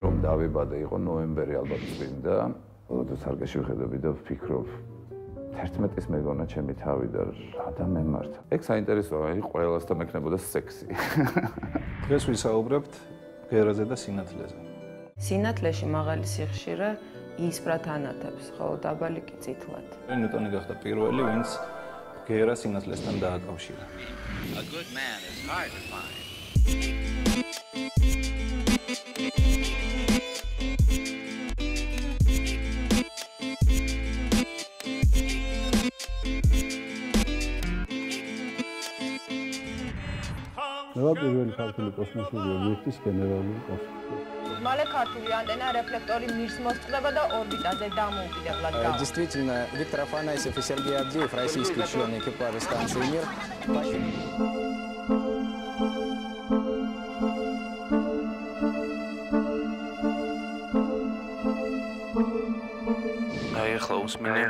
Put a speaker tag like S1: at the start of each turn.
S1: რომ დავიბადე იყო ნოემბერი ალბათ წმინდა. როდესაც სარგეში ვხედები და ვფიქრობ 11-ის მეგონა ჩემი თავი და რა მემართა. ეგ საინტერესოა, აი ყველასთან მექნებოდა სექსი.
S2: დღეს ვისაუბრებთ ბგერაზე და სინათლეზე.
S3: სინათლეში მაღალი სიხშირე ისფრად ანათებს, ხოლო დაბალი კი წითლად.
S2: ნიუტონი გახდა პირველი, ვინც ბგერას სინათლესთან დააკავშირა.
S4: A good man is hard to find.
S5: პირველი ქართული კოსმოსური ობიექტის გენერალური კონსტრუქტორი.
S3: მალე ქართული ანტენა რეფლექტორი მირს მოსწყდება და ორბიტაზე დამოუკიდებლად გავა.
S6: Действительно, Виктор Афанасьев и Сергей Авдеев, российские члены экипажа станции «Мир».
S7: Ехала усмене.